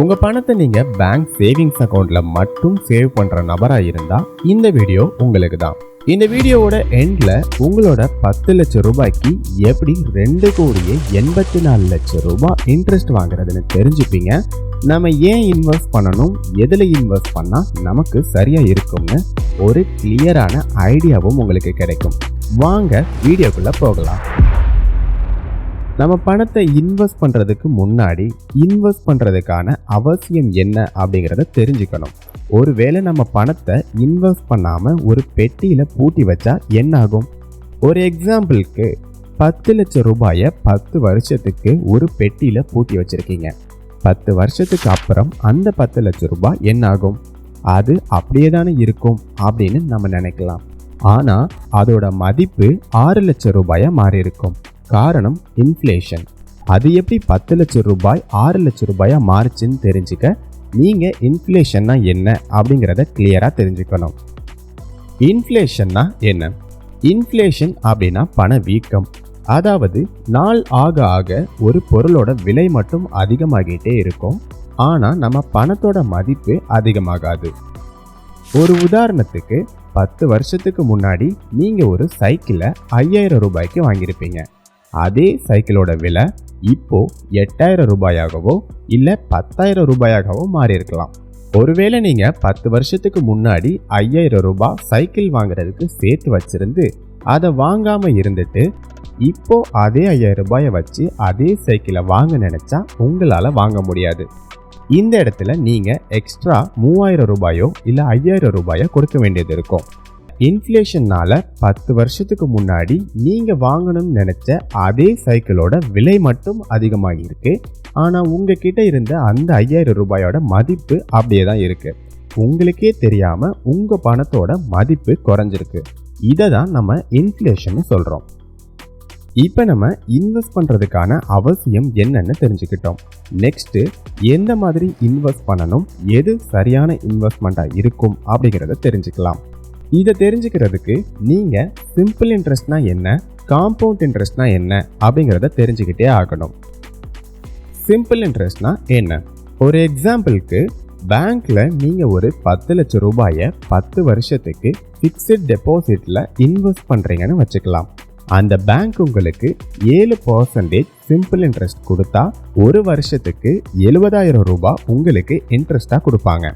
உங்க பணத்தை நீங்க பேங்க் சேவிங்ஸ் அக்கௌண்ட்ல மட்டும் சேவ் பண்ற நபரா இருந்தா இந்த வீடியோ உங்களுக்கு தான். இந்த வீடியோவோட எண்ட்ல உங்களோட 10 லட்சம் ரூபாய்க்கு எப்படி 2,84,00,000 ரூபாய் இன்ட்ரெஸ்ட் வாங்குறதுன்னு தெரிஞ்சுப்பீங்க. நம்ம ஏன் இன்வெஸ்ட் பண்ணணும், எதுல இன்வெஸ்ட் பண்ணா நமக்கு சரியா இருக்கும்னு ஒரு கிளியரான ஐடியாவும் உங்களுக்கு கிடைக்கும். வாங்க வீடியோக்குள்ள போகலாம். நம்ம பணத்தை இன்வெஸ்ட் பண்ணுறதுக்கு முன்னாடி இன்வெஸ்ட் பண்ணுறதுக்கான அவசியம் என்ன அப்படிங்கிறத தெரிஞ்சுக்கணும். ஒருவேளை நம்ம பணத்தை இன்வெஸ்ட் பண்ணாமல் ஒரு பெட்டியில் பூட்டி வச்சா என்ன ஆகும்? ஒரு எக்ஸாம்பிளுக்கு 10 லட்சம் ரூபாயை 10 வருஷத்துக்கு ஒரு பெட்டியில் பூட்டி வச்சுருக்கீங்க. 10 வருஷத்துக்கு அப்புறம் அந்த 10 லட்சம் ரூபாய் என்ன ஆகும்? அது அப்படியே தானே இருக்கும் அப்படின்னு நம்ம நினைக்கலாம். ஆனால் அதோட மதிப்பு 6 லட்சம் ரூபாயாக மாறி இருக்கும். காரணம் இன்ஃப்ளேஷன். அது எப்படி 10 லட்சம் ரூபாய் 6 லட்சம் ரூபாயா மாறுச்சுன்னு தெரிஞ்சுக்க நீங்கள் இன்ஃப்ளேஷன்னா என்ன அப்படிங்கிறத கிளியராக தெரிஞ்சுக்கணும். இன்ஃப்ளேஷன்னா என்ன? இன்ஃப்ளேஷன் அப்படின்னா பணவீக்கம். அதாவது நாள் ஆக ஆக ஒரு பொருளோட விலை மட்டும் அதிகமாகிட்டே இருக்கும், ஆனால் நம்ம பணத்தோட மதிப்பு அதிகமாகாது. ஒரு உதாரணத்துக்கு 10 வருஷத்துக்கு முன்னாடி நீங்கள் ஒரு சைக்கிளை 5,000 ரூபாய்க்கு வாங்கியிருப்பீங்க. அதே சைக்கிளோட விலை இப்போ 8,000 ரூபாயாகவோ இல்லை 10,000 ரூபாயாகவோ மாறி இருக்கலாம். ஒருவேளை நீங்கள் 10 வருஷத்துக்கு முன்னாடி 5,000 ரூபாய் சைக்கிள் வாங்குறதுக்கு சேர்த்து வச்சிருந்து அதை வாங்காமல் இருந்துட்டு இப்போ அதே 5,000 ரூபாயை வச்சு அதே சைக்கிளை வாங்க நினச்சா உங்களால் வாங்க முடியாது. இந்த இடத்துல நீங்கள் எக்ஸ்ட்ரா 3,000 ரூபாயோ இல்லை 5,000 ரூபாயோ கொடுக்க வேண்டியது இருக்கும். இன்ஃப்ளேஷன்னால 10 வருஷத்துக்கு முன்னாடி நீங்கள் வாங்கணும்னு நினச்ச அதே சைக்கிளோட விலை மட்டும் அதிகமாகி இருக்கு, ஆனால் உங்ககிட்ட இருந்த அந்த 5,000 ரூபாயோட மதிப்பு அப்படியே தான் இருக்கு. உங்களுக்கே தெரியாமல் உங்கள் பணத்தோட மதிப்பு குறைஞ்சிருக்கு. இதை தான் நம்ம இன்ஃப்ளேஷன் சொல்கிறோம். இப்போ நம்ம இன்வெஸ்ட் பண்ணுறதுக்கான அவசியம் என்னன்னு தெரிஞ்சுக்கிட்டோம். நெக்ஸ்ட்டு எந்த மாதிரி இன்வெஸ்ட் பண்ணணும், எது சரியான இன்வெஸ்ட்மெண்ட்டாக இருக்கும் அப்படிங்கிறத தெரிஞ்சுக்கலாம். இதை தெரிஞ்சுக்கிறதுக்கு நீங்கள் சிம்பிள் இன்ட்ரெஸ்ட்னா என்ன, காம்பவுண்ட் இன்ட்ரெஸ்ட்னா என்ன அப்படிங்கிறத தெரிஞ்சுக்கிட்டே ஆகணும். சிம்பிள் இன்ட்ரெஸ்ட்னா என்ன? ஒரு எக்ஸாம்பிளுக்கு பேங்க்ல நீங்கள் ஒரு 10 லட்சம் ரூபாயை 10 வருஷத்துக்கு ஃபிக்ஸட் டெபாசிட்டில் இன்வெஸ்ட் பண்ணுறீங்கன்னு வச்சுக்கலாம். அந்த பேங்க் உங்களுக்கு 7% சிம்பிள் இன்ட்ரெஸ்ட் கொடுத்தா ஒரு வருஷத்துக்கு 70,000 ரூபாய் உங்களுக்கு இன்ட்ரெஸ்டாக கொடுப்பாங்க.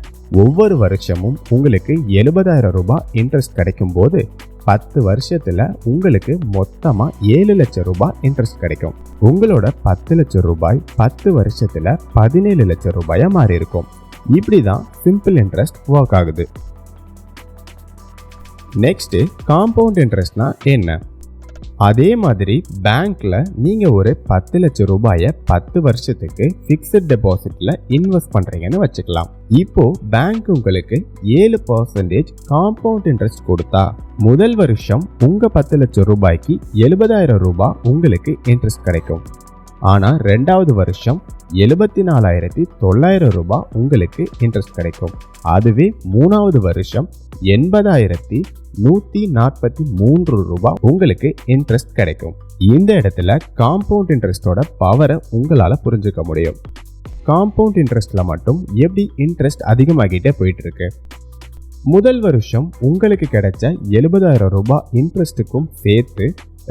ஒவ்வொரு வருஷமும் உங்களுக்கு 70,000 ரூபாய் இன்ட்ரெஸ்ட் கிடைக்கும் போது 10 வருஷத்தில் உங்களுக்கு மொத்தமாக 7 லட்சம் ரூபாய் இன்ட்ரெஸ்ட் கிடைக்கும். உங்களோட 10 லட்சம் ரூபாய் 10 வருஷத்தில் 17 லட்சம் ரூபாயா மாறி இருக்கும். இப்படி தான் சிம்பிள் இன்ட்ரெஸ்ட் ஒர்க் ஆகுது. நெக்ஸ்ட் காம்பவுண்ட் இன்ட்ரெஸ்ட்னா என்ன? அதே மாதிரி பேங்க்ல நீங்க ஒரு 10 லட்சம் ரூபாயை 10 வருஷத்துக்கு ஃபிக்ஸட் டெபாசிட்ல இன்வெஸ்ட் பண்றீங்கன்னு வச்சுக்கலாம். இப்போ பேங்க் உங்களுக்கு 7% காம்பவுண்ட் இன்ட்ரெஸ்ட் கொடுத்தா முதல் வருஷம் உங்க 10 லட்சம் ரூபாய்க்கு 70,000 ரூபாய் உங்களுக்கு இன்ட்ரெஸ்ட் கிடைக்கும். ஆனால் 2வது வருஷம் 74,900 ரூபாய் உங்களுக்கு இன்ட்ரெஸ்ட் கிடைக்கும். அதுவே 3வது வருஷம் 80,143 ரூபாய் உங்களுக்கு இன்ட்ரெஸ்ட் கிடைக்கும். இந்த இடத்துல காம்பவுண்ட் இன்ட்ரெஸ்டோட பவரை உங்களால் புரிஞ்சுக்க முடியும். காம்பவுண்ட் இன்ட்ரெஸ்ட்ல மட்டும் எப்படி இன்ட்ரெஸ்ட் அதிகமாகிட்டே போயிட்டு இருக்கு. முதல் வருஷம் உங்களுக்கு கிடைச்ச 70,000 ரூபாய் இன்ட்ரெஸ்ட்டுக்கும் சேர்த்து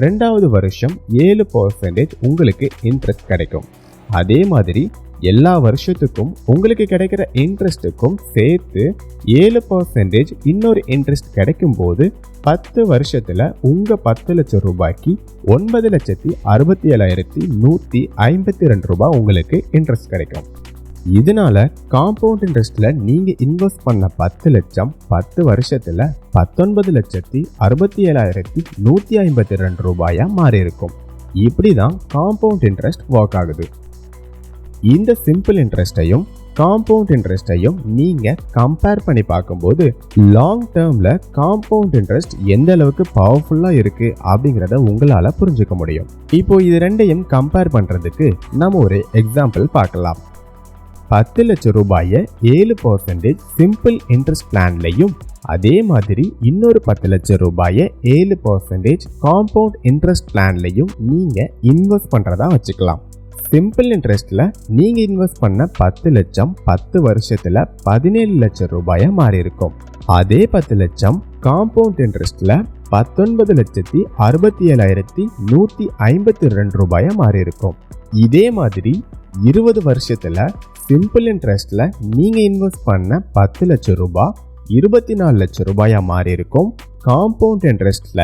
2வது வருஷம் 7% உங்களுக்கு இன்ட்ரெஸ்ட் கிடைக்கும். அதே மாதிரி எல்லா வருஷத்துக்கும் உங்களுக்கு கிடைக்கிற இன்ட்ரெஸ்ட்டுக்கும் சேர்த்து 7% இன்னொரு இன்ட்ரெஸ்ட் கிடைக்கும் போது 10 வருஷத்துல உங்க 10 லட்சம் ரூபாய்க்கு 9,67,152 ரூபாய் உங்களுக்கு இன்ட்ரெஸ்ட் கிடைக்கும். இதனால காம்பவுண்ட் இன்ட்ரெஸ்ட்ல நீங்க இன்வெஸ்ட் பண்ண 10 லட்சம் 10 வருஷத்துல 19,67,152 ரூபாயா மாறி இருக்கும். இப்படிதான் காம்பவுண்ட் இன்ட்ரெஸ்ட் ஒர்க் ஆகுது. இந்த சிம்பிள் இன்ட்ரெஸ்டையும் காம்பவுண்ட் இன்ட்ரெஸ்டையும் நீங்க கம்பேர் பண்ணி பார்க்கும்போது லாங் டேர்ம்ல காம்பவுண்ட் இன்ட்ரெஸ்ட் எந்த அளவுக்கு பவர்ஃபுல்லா இருக்கு அப்படிங்கிறத உங்களால புரிஞ்சுக்க முடியும். இப்போ இது ரெண்டையும் கம்பேர் பண்றதுக்கு நம்ம ஒரு எக்ஸாம்பிள் பார்க்கலாம். 10 லட்சம் ரூபாயை 7% சிம்பிள் இன்ட்ரெஸ்ட் பிளான்லையும் அதே மாதிரி இன்னொரு 10 லட்சம் ரூபாயை 7% காம்பவுண்ட் இன்ட்ரெஸ்ட் பிளான்லையும் நீங்க இன்வெஸ்ட் பண்றதா வச்சுக்கலாம். சிம்பிள் இன்ட்ரெஸ்ட்ல நீங்க இன்வெஸ்ட் பண்ண 10 லட்சம் 10 வருஷத்துல 17 லட்சம் ரூபாயா மாறி இருக்கும். அதே 10 லட்சம் காம்பவுண்ட் இன்ட்ரெஸ்ட்ல 19,67,152 ரூபாயா மாறி இருக்கும். இதே மாதிரி 20 வருஷத்துல சிம்பிள் இன்ட்ரெஸ்ட்ல நீங்க இன்வெஸ்ட் பண்ண 10 லட்சம் ரூபாய் 24 லட்சம் ரூபாயா மாறி இருக்கும். காம்பவுண்ட் இன்ட்ரெஸ்ட்ல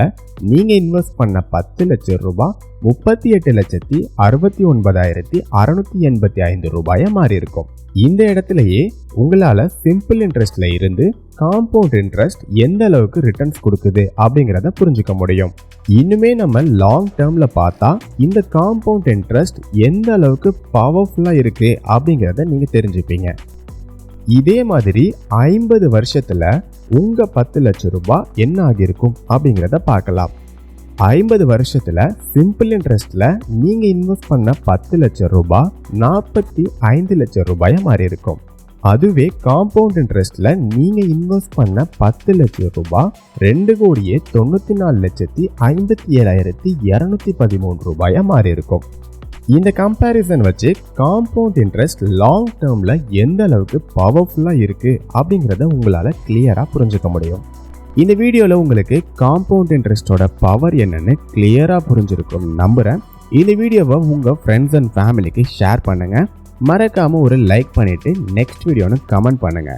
நீங்க இன்வெஸ்ட் பண்ண 10 லட்சம் ரூபாய் 38,69,685 ரூபாயா மாறி இருக்கும். இந்த இடத்துலயே உங்களால சிம்பிள் இன்ட்ரெஸ்ட்ல இருந்து காம்பவுண்ட் இன்ட்ரெஸ்ட் எந்த அளவுக்கு ரிட்டர்ன்ஸ் கொடுக்குது அப்படிங்கிறத புரிஞ்சுக்க முடியும். இன்னுமே நம்ம லாங் டேர்ம்ல பார்த்தா இந்த காம்பவுண்ட் இன்ட்ரெஸ்ட் எந்த அளவுக்கு பவர்ஃபுல்லா இருக்கு அப்படிங்கிறத நீங்க தெரிஞ்சுப்பீங்க. இதே மாதிரி 50 வருஷத்துல உங்க 10 லட்சம் ரூபாய் என்ன ஆகியிருக்கும் அப்படிங்கிறத பார்க்கலாம். 50 வருஷத்துல சிம்பிள் இன்ட்ரெஸ்ட்ல நீங்க இன்வெஸ்ட் பண்ண 10 லட்சம் ரூபாய் 45 லட்சம் ரூபாயா மாறி இருக்கும். அதுவே காம்பவுண்ட் இன்ட்ரெஸ்ட்ல நீங்க இன்வெஸ்ட் பண்ண 10 லட்சம் ரூபாய் 2,94,57,213 ரூபாயா மாறி இருக்கும். இந்த கம்பேரிசன் வச்சு காம்பவுண்ட் இன்ட்ரெஸ்ட் லாங் டேர்ம்ல எந்த அளவுக்கு பவர்ஃபுல்லா இருக்கு அப்படிங்கிறத உங்களால கிளியரா புரிஞ்சுக்க முடியும். இந்த வீடியோல உங்களுக்கு காம்பவுண்ட் இன்ட்ரெஸ்டோட பவர் என்னன்னு கிளியரா புரிஞ்சிருக்கும் நம்புறேன். இந்த வீடியோவை உங்க ஃப்ரெண்ட்ஸ் அண்ட் ஃபேமிலிக்கு ஷேர் பண்ணுங்க. மறக்காம ஒரு லைக் பண்ணிட்டு நெக்ஸ்ட் வீடியோன்னு கமெண்ட் பண்ணுங்க.